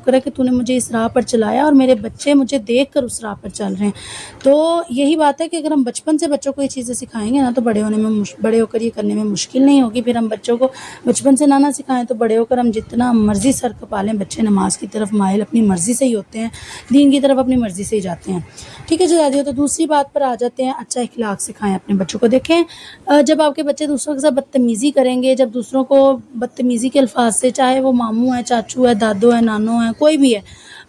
شکر ہے کہ تو نے مجھے اس راہ پر چلایا اور میرے بچے مجھے دیکھ کر اس راہ پر چل رہے ہیں۔ تو یہی بات ہے کہ اگر ہم بچپن سے بچوں کو یہ چیزیں سکھائیں گے نا تو بڑے ہو کر یہ کرنے میں مشکل نہیں ہوگی۔ پھر ہم بچوں کو بچپن سے نہ سکھائیں تو بڑے ہو کر ہم جتنا مرضی سر کھپا لیں، بچے نماز کی طرف مائل اپنی مرضی سے ہی ہوتے ہیں، دین کی طرف اپنی مرضی سے ہی جاتے ہیں۔ ٹھیک ہے شہزادیوں، تو دوسری بات پر آ جاتے ہیں، اچھا اخلاق سکھائیں اپنے بچوں کو۔ دیکھیں جب آپ کے بچے دوسروں کے ساتھ بدتمیزی کریں گے، جب دوسروں کو بدتمیزی کے الفاظ سے، چاہے وہ ماموں ہے، چاچو ہے، دادو ہے، نانو ہے، کوئی بھی ہے،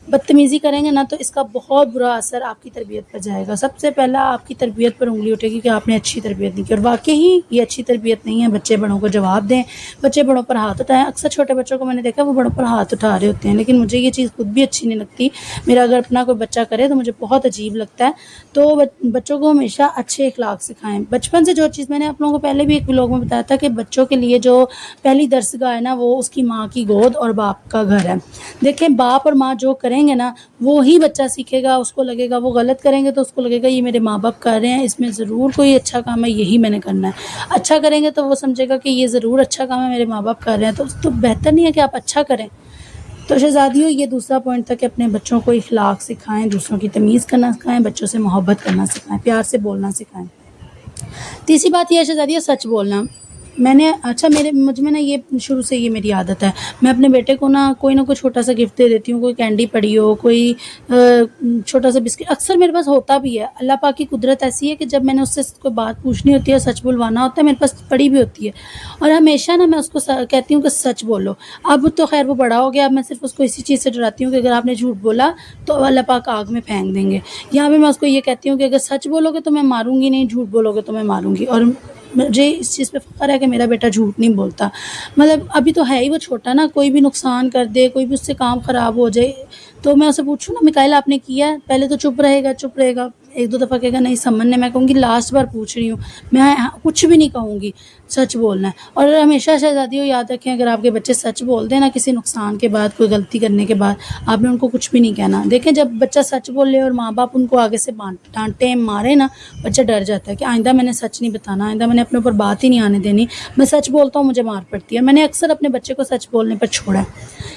بدتمیزی کریں گے نا تو اس کا بہت برا اثر آپ کی تربیت پر جائے گا۔ سب سے پہلا آپ کی تربیت پر انگلی اٹھے گی کہ آپ نے اچھی تربیت نہیں کی، اور واقعی یہ اچھی تربیت نہیں ہے۔ بچے بڑوں کو جواب دیں، بچے بڑوں پر ہاتھ اٹھائیں۔ اکثر چھوٹے بچوں کو میں نے دیکھا وہ بڑوں پر ہاتھ اٹھا رہے ہوتے ہیں، لیکن مجھے یہ چیز خود بھی اچھی نہیں لگتی۔ میرا اگر اپنا کوئی بچہ کرے تو مجھے بہت عجیب لگتا ہے۔ تو بچوں کو ہمیشہ اچھے اخلاق سکھائیں بچپن سے۔ جو چیز میں نے آپ لوگوں کو پہلے بھی ایک ولاگ میں بتایا تھا کہ بچوں کے لیے جو پہلی درسگاہ ہے نا وہ اس کی ماں کی گود اور باپ کا گھر ہے۔ دیکھیں باپ اور ماں جو کریں گے نا وہی بچہ سیکھے گا، اس کو لگے گا، وہ غلط کریں گے تو اس کو لگے گا یہ میرے ماں باپ کر رہے ہیں، اس میں ضرور کوئی اچھا کام ہے، یہی میں نے کرنا ہے۔ اچھا کریں گے تو وہ سمجھے گا کہ یہ ضرور اچھا کام ہے، میرے ماں باپ کر رہے ہیں، تو بہتر نہیں ہے کہ آپ اچھا کریں۔ تو شہزادیوں یہ دوسرا پوائنٹ تھا کہ اپنے بچوں کو اخلاق سکھائیں، دوسروں کی تمیز کرنا سکھائیں، بچوں سے محبت کرنا سکھائیں، پیار سے بولنا سکھائیں۔ تیسری بات یہ ہے شہزادیہ، سچ بولنا۔ میں نے مجھ میں نا یہ شروع سے یہ میری عادت ہے، میں اپنے بیٹے کو نا کوئی چھوٹا سا گفٹ دے دیتی ہوں، کوئی کینڈی پڑی ہو، کوئی چھوٹا سا بسکٹ، اکثر میرے پاس ہوتا بھی ہے۔ اللہ پاک کی قدرت ایسی ہے کہ جب میں نے اس سے کوئی بات پوچھنی ہوتی ہے، سچ بلوانا ہوتا ہے، میرے پاس پڑی بھی ہوتی ہے، اور ہمیشہ نا میں اس کو کہتی ہوں کہ سچ بولو۔ اب تو خیر وہ بڑا ہو گیا، اب میں صرف اس کو اسی چیز سے ڈراتی ہوں کہ اگر آپ نے جھوٹ بولا تو اللہ پاک آگ میں پھینک دیں گے۔ یہاں پہ میں اس کو یہ کہتی ہوں کہ اگر سچ بولو گے تو میں ماروں گی نہیں، جھوٹ بولو گے تو میں ماروں گی۔ اور مجھے اس چیز پہ فخر ہے کہ میرا بیٹا جھوٹ نہیں بولتا۔ مطلب ابھی تو ہے ہی وہ چھوٹا نا، کوئی بھی نقصان کر دے، کوئی بھی اس سے کام خراب ہو جائے تو میں اسے پوچھوں نا میکائل آپ نے کیا ہے، پہلے تو چپ رہے گا، ایک دو دفعہ کہے گا نہیں سمن نے، میں کہوں گی لاسٹ بار پوچھ رہی ہوں، میں کچھ بھی نہیں کہوں گی، سچ بولنا ہے۔ اور ہمیشہ شہزادیوں یاد رکھیں اگر آپ کے بچے سچ بول دیں نا کسی نقصان کے بعد، کوئی غلطی کرنے کے بعد، آپ نے ان کو کچھ بھی نہیں کہنا۔ دیکھیں جب بچہ سچ بولے اور ماں باپ ان کو آگے سے ڈانٹے مارے نا، بچہ ڈر جاتا ہے کہ آئندہ میں نے سچ نہیں بتانا، آئندہ میں نے اپنے اوپر بات ہی نہیں آنے دینی، میں سچ بولتا ہوں مجھے مار پڑتی ہے۔ میں نے اکثر اپنے بچے کو سچ بولنے پر چھوڑا ہے۔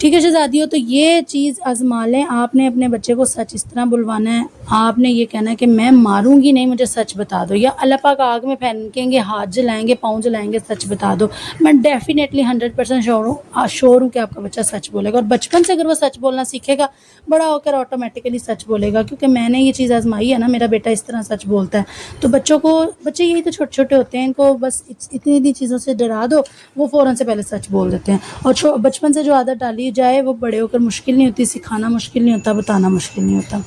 ٹھیک ہے شہزادیوں، تو یہ چیز آزما لیں، آپ نے اپنے بچے کو سچ اس طرح بلوانا ہے، آپ نے یہ کہنا ہے کہ میں ماروں گی نہیں، مجھے سچ بتا دو، یا اللہ پاک آگ میں پھینکیں گے، ہاتھ جلائیں گے، پاؤں جلائیں گے، سچ بتا دو۔ میں ڈیفینیٹلی 100% شور ہوں کہ آپ کا بچہ سچ بولے گا، اور بچپن سے اگر وہ سچ بولنا سیکھے گا بڑا ہو کر آٹومیٹیکلی سچ بولے گا، کیونکہ میں نے یہ چیز آزمائی ہے نا، میرا بیٹا اس طرح سچ بولتا ہے۔ تو بچے یہی تو چھوٹے چھوٹے ہوتے ہیں، ان کو بس اتنی چیزوں سے ڈرا دو، وہ فوراً سے پہلے سچ بول دیتے ہیں، اور بچپن سے جو عادت ڈالی جائے وہ بڑے ہو کر مشکل نہیں ہوتی، سکھانا مشکل نہیں ہوتا، بتانا مشکل نہیں ہوتا۔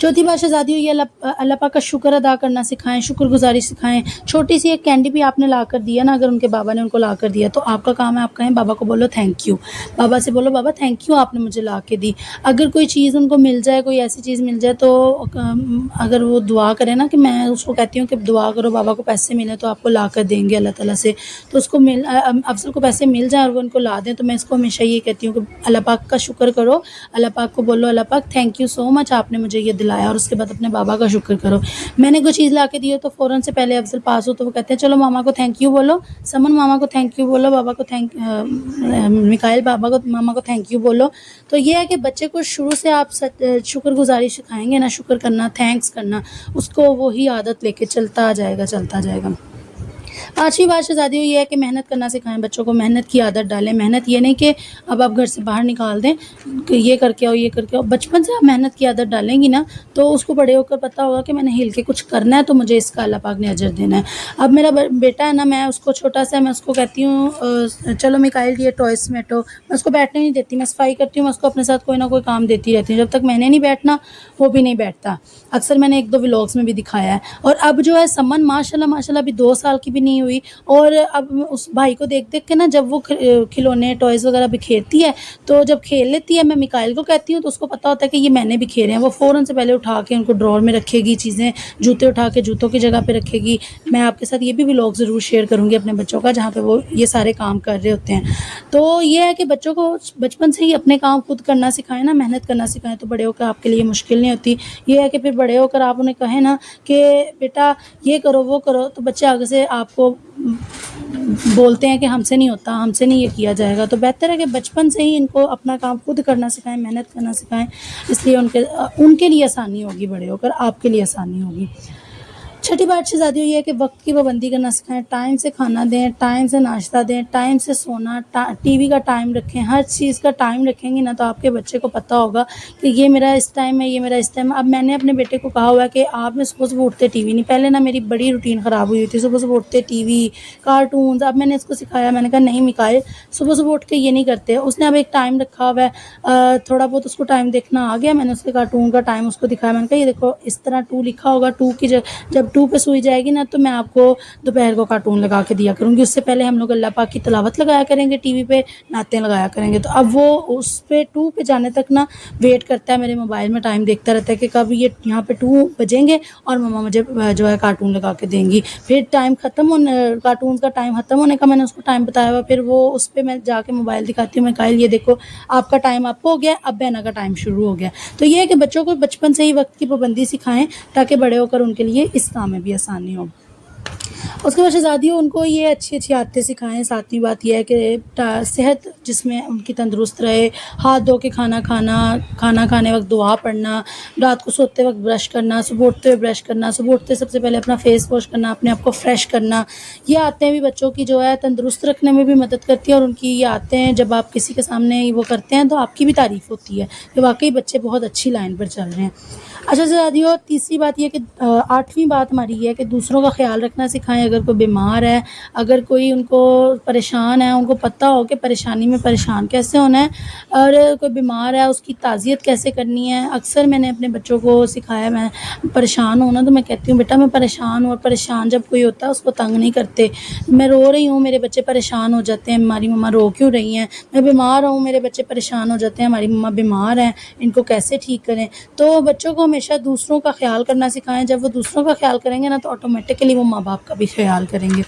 چوتھی بات شہزادیوں یہ اللہ پاک کا شکر ادا کرنا سکھائیں، شکر گزاری سکھائیں۔ چھوٹی سی ایک کینڈی بھی آپ نے لا کر دیا نا، اگر ان کے بابا نے ان کو لا کر دیا تو آپ کا کام ہے آپ کہیں بابا کو بولو تھینک یو، بابا سے بولو بابا تھینک یو آپ نے مجھے لا کے دی۔ اگر کوئی چیز ان کو مل جائے، کوئی ایسی چیز مل جائے تو اگر وہ دعا کرے نا، کہ میں اس کو کہتی ہوں کہ دعا کرو بابا کو پیسے ملے تو آپ کو لا کر دیں گے اللہ تعالیٰ سے، تو اس کو افضل کو پیسے مل جائیں اور وہ ان کو لا دیں، تو میں اس کو ہمیشہ یہ کہتی ہوں کہ اللہ پاک کا شکر کرو، اللہ پاک کو بولو اللہ پاک تھینک یو سو مچ آپ نے مجھے یہ دلایا، اور اس کے بعد اپنے بابا کا شکر کرو۔ میں نے کوئی چیز لا کے دی ہو تو فوراً سے پہلے افضل پاس ہو تو وہ کہتے ہیں چلو ماما کو تھینک یو بولو، سمن ماما کو تھینک یو بولو، بابا کو میکائل ماما کو تھینک یو بولو۔ تو یہ ہے کہ بچے کو شروع سے آپ شکر گزاری سکھائیں گے نا، شکر کرنا، تھینکس کرنا، اس کو وہی عادت لے کے چلتا جائے گا۔ پانچویں بات شہزادیوں یہ ہے کہ محنت کرنا سکھائیں بچوں کو، محنت کی عادت ڈالیں۔ محنت یہ نہیں کہ اب آپ گھر سے باہر نکال دیں کہ یہ کر کے آؤ یہ کر کے آؤ، بچپن سے آپ محنت کی عادت ڈالیں گی نا تو اس کو بڑے ہو کر پتہ ہوگا کہ میں نے ہل کے کچھ کرنا ہے تو مجھے اس کا اللہ پاک نے اجر دینا ہے۔ اب میرا بیٹا ہے نا، میں اس کو چھوٹا سا، میں اس کو کہتی ہوں چلو میکائل یہ ٹوائس میں ہٹو، میں اس کو بیٹھنے نہیں دیتی، میں صفائی کرتی ہوں، میں اس کو اپنے ساتھ کوئی نہ کوئی کام دیتی رہتی ہوں، جب تک میں نے نہیں بیٹھنا وہ بھی نہیں بیٹھتا۔ اکثر میں نے ایک دو ولاگس میں بھی دکھایا ہے۔ اور اب جو ہے سمن ماشاءاللہ ابھی 2 سال کی بھی نہیں ہوئی، اور اب اس بھائی کو دیکھ کے نا جب وہ کھلونے ٹوائز وغیرہ بکھیرتی ہے تو جب کھیل لیتی ہے، میں میکائل کو کہتی ہوں تو اس کو پتہ ہوتا ہے کہ یہ میں نے بکھیرے ہیں، وہ فوراً سے پہلے اٹھا کے ان کو ڈرور میں رکھے گی، چیزیں جوتے اٹھا کے جوتوں کی جگہ پہ رکھے گی۔ میں آپ کے ساتھ یہ بھی ولاگ ضرور شیئر کروں گی اپنے بچوں کا جہاں پہ وہ یہ سارے کام کر رہے ہوتے ہیں۔ تو یہ ہے کہ بچوں کو بچپن سے ہی اپنے کام خود کرنا سکھائیں نا، محنت کرنا سکھائیں، تو بڑے ہو کر آپ کے لیے مشکل نہیں ہوتی۔ یہ ہے کہ پھر بڑے ہو کر آپ انہیں کہیں نا کہ بیٹا یہ کرو وہ کرو، تو بچے آگے سے آپ کو بولتے ہیں کہ ہم سے نہیں ہوتا، ہم سے نہیں یہ کیا جائے گا. تو بہتر ہے کہ بچپن سے ہی ان کو اپنا کام خود کرنا سکھائیں، محنت کرنا سکھائیں. اس لیے ان کے لیے آسانی ہوگی، بڑے ہو کر آپ کے لیے آسانی ہوگی. چھٹی بات شہزادیوں یہ ہے کہ وقت کی پابندی کرنا سکھائیں، ٹائم سے کھانا دیں، ٹائم سے ناشتہ دیں، ٹائم سے سونا، ٹی وی کا ٹائم رکھیں. ہر چیز کا ٹائم رکھیں گی نا تو آپ کے بچے کو پتہ ہوگا کہ یہ میرا اس ٹائم ہے، یہ میرا اس ٹائم ہے. اب میں نے اپنے بیٹے کو کہا ہوا ہے کہ آپ نے صبح صبح اٹھتے ٹی وی نہیں. پہلے نا میری بڑی روٹین خراب ہوئی تھی، صبح صبح اٹھتے ٹی وی، کارٹونز. اب میں نے اس کو سکھایا، میں نے کہا نہیں مکائل، صبح صبح اٹھ کے یہ نہیں کرتے. اس نے اب ایک ٹائم رکھا ہوا ہے، تھوڑا بہت اس کو ٹائم دیکھنا آ گیا. میں نے اس کے کارٹون کا ٹائم اس کو دکھایا، میں نے کہا یہ دیکھو اس طرح 2 لکھا ہوگا، 2 کی جب 2 پہ سوئی جائے گی نا تو میں آپ کو دوپہر کو کارٹون لگا کے دیا کروں گی. اس سے پہلے ہم لوگ اللہ پاک کی تلاوت لگایا کریں گے ٹی وی پہ، نعتیں لگایا کریں گے. تو اب وہ اس پہ 2 پہ جانے تک نا ویٹ کرتا ہے، میرے موبائل میں ٹائم دیکھتا رہتا ہے کہ کب یہ یہاں پہ 2 بجیں گے اور مما مجھے جو ہے کارٹون لگا کے دیں گی. پھر ٹائم ختم ہونے، کارٹون کا ٹائم ختم ہونے کا میں نے اس کو ٹائم بتایا ہوا، پھر وہ اس پہ میں جا کے موبائل دکھاتی ہوں. میں کہا یہ دیکھو آپ کا ٹائم آپ کو ہو گیا، اب بہنا کا ٹائم شروع ہو گیا. تو یہ ہے کہ بچوں کو بچپن سے ہی وقت کی پابندی سکھائیں تاکہ بڑے ہو کر ان کے لیے اس کام میں بھی آسانی ہو. اس کے بعد شہزادیوں ان کو یہ اچھی اچھی عادتیں سکھائیں. 7ویں بات یہ ہے کہ صحت جس میں ان کی تندرست رہے. ہاتھ دھو کے کھانا کھانا، کھانا کھانے وقت دعا پڑھنا، رات کو سوتے وقت برش کرنا، صبح اٹھتے ہوئے برش کرنا، صبح اٹھتے سب سے پہلے اپنا فیس واش کرنا، اپنے آپ کو فریش کرنا. یہ عادتیں بھی بچوں کی جو ہے تندرست رکھنے میں بھی مدد کرتی ہیں. اور ان کی یہ عادتیں جب آپ کسی کے سامنے وہ کرتے ہیں تو آپ کی بھی تعریف ہوتی ہے کہ واقعی بچے بہت اچھی لائن پر چل رہے ہیں. اچھا شہزادیوں، تیسری بات یہ کہ 8ویں بات ہماری یہ ہے کہ دوسروں کا خیال رکھنا سکھائیں. اگر کوئی بیمار ہے، اگر کوئی ان کو پریشان ہے، ان کو پتہ ہو کہ پریشانی میں پریشان کیسے ہونا ہے، اور کوئی بیمار ہے اس کی تعزیت کیسے کرنی ہے. اکثر میں نے اپنے بچوں کو سکھایا، میں پریشان ہوں نا تو میں کہتی ہوں بیٹا میں پریشان ہوں، اور پریشان جب کوئی ہوتا ہے اس کو تنگ نہیں کرتے. میں رو رہی ہوں، میرے بچے پریشان ہو جاتے ہیں، ہماری مما رو کیوں رہی ہیں. میں بیمار ہوں، میرے بچے پریشان ہو جاتے ہیں، ہماری مما بیمار ہیں، ان کو کیسے ٹھیک کریں. تو بچوں کو ہمیشہ دوسروں کا خیال کرنا سکھائیں. جب وہ دوسروں کا خیال کریں گے نا تو آٹومیٹکلی وہ ماں باپ کا بھی خیال کریں گے.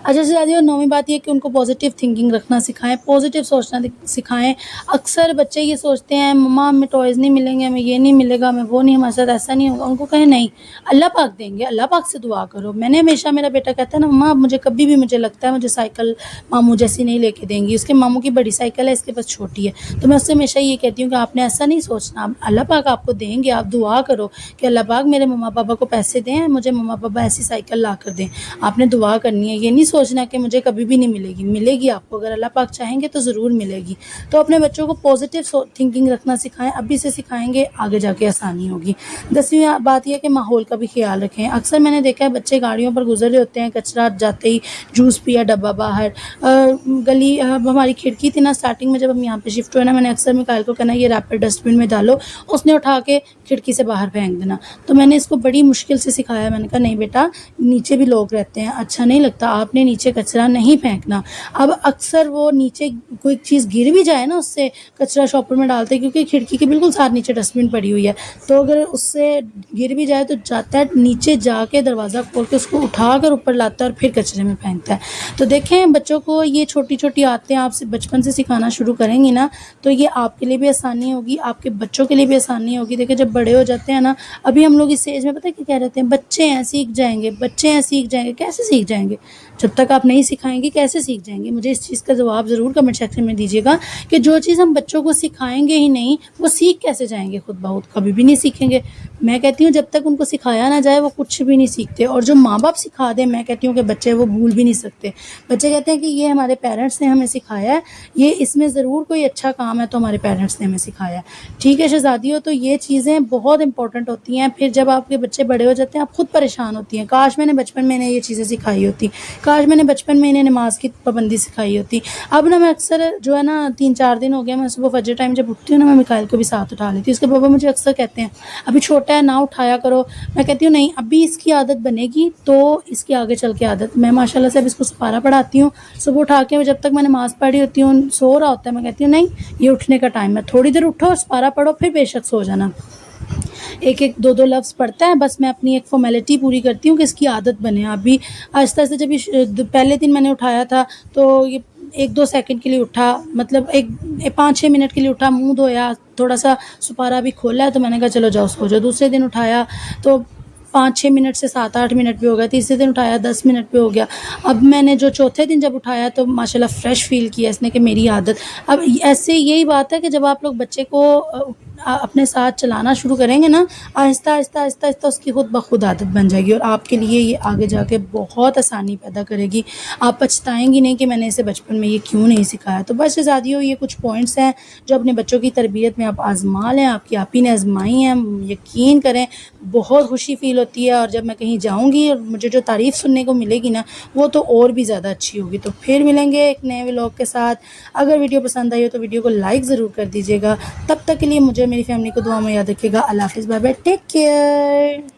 اچھا شہزادیوں، 9ویں بات یہ کہ ان کو پازیٹیو تھنکنگ رکھنا سکھائیں، پازیٹیو سوچنا سکھائیں. اکثر بچے یہ سوچتے ہیں مما ہمیں ٹوائز نہیں ملیں گے، ہمیں یہ نہیں ملے گا، ہمیں وہ نہیں، ہمارے ساتھ ایسا نہیں ہوگا. ان کو کہیں نہیں، اللہ پاک دیں گے، اللہ پاک سے دعا کرو. میں نے ہمیشہ، میرا بیٹا کہتا ہے نا مما مجھے کبھی بھی مجھے لگتا ہے مجھے سائیکل ماموں جیسی نہیں لے کے دیں گی، اس کے ماموں کی بڑی سائیکل ہے، اس کے پاس چھوٹی ہے. تو میں اس سے ہمیشہ یہ کہتی ہوں کہ آپ نے ایسا نہیں سوچنا، اللہ پاک آپ کو دیں گے. آپ دعا کرو کہ اللہ پاک میرے مما پاپا کو پیسے دیں، مجھے مما پاپا ایسی سائیکل لا کر دیں. آپ نے دعا کرنی ہے، یہ نہیں سوچنا کہ مجھے کبھی بھی نہیں ملے گی. ملے گی آپ کو، اگر اللہ پاک چاہیں گے تو ضرور ملے گی. تو اپنے بچوں کو پازیٹیو تھنکنگ رکھنا سکھائیں. ابھی سے سکھائیں گے آگے جا کے آسانی ہوگی. 10ویں بات یہ کہ ماحول کا بھی خیال رکھیں. اکثر میں نے دیکھا ہے بچے گاڑیوں پر گزر رہے ہوتے ہیں، کچرا جاتے ہی جوس پیا ڈبہ باہر. گلی ہماری کھڑکی تھی نا اسٹارٹنگ میں، جب ہم یہاں پہ شفٹ ہوئے نا، میں نے اکثر مکائل کو کہنا یہ ریپر ڈسٹ بن میں ڈالو، اس نے اٹھا کے کھڑکی سے باہر پھینک دینا. تو میں نے اس کو بڑی مشکل سے سکھایا. میں نے کہا نہیں بیٹا، نیچے بھی لوگ رہتے ہیں، اچھا نہیں لگتا، آپ نے نیچے کچرا نہیں پھینکنا. اب اکثر وہ نیچے کوئی چیز گر بھی جائے نا، اس سے کچرا شاپر میں ڈالتے ہیں کیونکہ کھڑکی کے بالکل ساتھ نیچے ڈسٹ بن پڑی ہوئی ہے. تو اگر اس سے گر بھی جائے تو جاتا ہے نیچے جا کے دروازہ کھول کے اس کو اٹھا کر اوپر لاتا ہے اور پھر کچرے میں پھینکتا ہے. تو دیکھیں بچوں کو یہ چھوٹی چھوٹی عادتیں آپ سے بچپن سے سکھانا شروع کریں گی نا تو یہ آپ کے لیے بھی آسانی ہوگی، آپ کے بچوں کے لیے بھی آسانی ہوگی. دیکھیں جب بڑے ہو جاتے ہیں نا، ابھی ہم لوگ اس ایج میں پتہ ہے کہ کہہ رہتے ہیں بچے ہیں سیکھ جائیں گے، بچے ہیں سیکھ جائیں گے. کیسے سیکھ جائیں گے؟ جب تک آپ نہیں سکھائیں گے کیسے سیکھ جائیں گے؟ مجھے اس چیز کا جواب ضرور کمنٹ سیکشن میں دیجیے گا کہ جو چیز ہم بچوں کو سکھائیں گے ہی نہیں وہ سیکھ کیسے جائیں گے؟ خود بخود کبھی بھی نہیں سیکھیں گے. میں کہتی ہوں جب تک ان کو سکھایا نہ جائے وہ کچھ بھی نہیں سیکھتے. اور جو ماں باپ سکھا دیں، میں کہتی ہوں کہ بچے وہ بھول بھی نہیں سکتے. بچے کہتے ہیں کہ یہ ہمارے پیرنٹس نے ہمیں سکھایا ہے، یہ اس میں ضرور کوئی اچھا کام ہے تو ہمارے پیرنٹس نے ہمیں سکھایا ہے. ٹھیک ہے شہزادیوں، تو یہ چیزیں بہت امپورٹنٹ ہوتی ہیں. پھر جب آپ کے بچے بڑے ہو جاتے ہیں آپ خود پریشان ہوتی ہیں، کاش میں نے بچپن میں انہیں یہ چیزیں سکھائی ہوتی، کاش میں نے بچپن میں انہیں نماز کی پابندی سکھائی ہوتی. اب نا میں اکثر جو ہے نا 3-4 دن ہو گیا، میں صبح فجر ٹائم جب اٹھتی ہوں نا، میں مکائل کو بھی ساتھ اٹھا لیتی ہوں. اس کے پاپا مجھے اکثر کہتے ہیں ابھی چھوٹا ہے نہ اٹھایا کرو. میں کہتی ہوں نہیں، ابھی اس کی عادت بنے گی تو اس کی آگے چل کے عادت. میں ماشاء اللہ سے اب اس کو سپارہ پڑھاتی ہوں، صبح اٹھا کے جب تک میں نماز پڑھی ہوتی ہوں سو رہا ہوتا ہے، میں کہتی ہوں نہیں یہ اٹھنے کا ٹائم ہے، تھوڑی دیر اٹھو سپارہ پڑھو پھر بے شک سو جانا. ایک ایک 2 لفظ پڑھتا ہے، بس میں اپنی ایک فارمیلٹی پوری کرتی ہوں کہ اس کی عادت بنے. ابھی آہستہ آہستہ جب پہلے دن میں نے اٹھایا تھا تو یہ 1-2 سیکنڈ کے لیے اٹھا، مطلب 5-6 منٹ کے لیے اٹھا، منہ دھویا، تھوڑا سا سپارہ بھی کھولا ہے تو میں نے کہا چلو جاؤ سو جاؤ. دوسرے دن اٹھایا تو 5-6 منٹ سے 7-8 منٹ پہ ہو گیا، تیسرے دن اٹھایا 10 منٹ پہ ہو گیا. اب میں نے جو چوتھے دن جب اٹھایا تو ماشاءاللہ فریش فیل کیا اس نے کہ میری عادت. اب ایسے یہی بات ہے کہ جب آپ لوگ بچے کو اپنے ساتھ چلانا شروع کریں گے نا، آہستہ آہستہ آہستہ آہستہ اس کی خود بخود عادت بن جائے گی، اور آپ کے لیے یہ آگے جا کے بہت آسانی پیدا کرے گی. آپ پچھتائیں گی نہیں کہ میں نے اسے بچپن میں یہ کیوں نہیں سکھایا. تو بس شہزادیوں، یہ کچھ پوائنٹس ہیں جو اپنے بچوں کی تربیت میں آپ آزما لیں. آپ کی آپی نے آزمائی ہیں، یقین کریں بہت خوشی فیل ہوتی ہے. اور جب میں کہیں جاؤں گی اور مجھے جو تعریف سننے کو ملے گی نا، وہ تو اور بھی زیادہ اچھی ہوگی. تو پھر ملیں گے ایک نئے ولاگ کے ساتھ. اگر ویڈیو پسند آئی ہو تو ویڈیو کو لائک ضرور کر دیجیے گا. تب تک کے لیے مجھے میری فیملی کو دعا میں یاد رکھیے گا. اللہ حافظ، بائے بائے، ٹیک کیئر.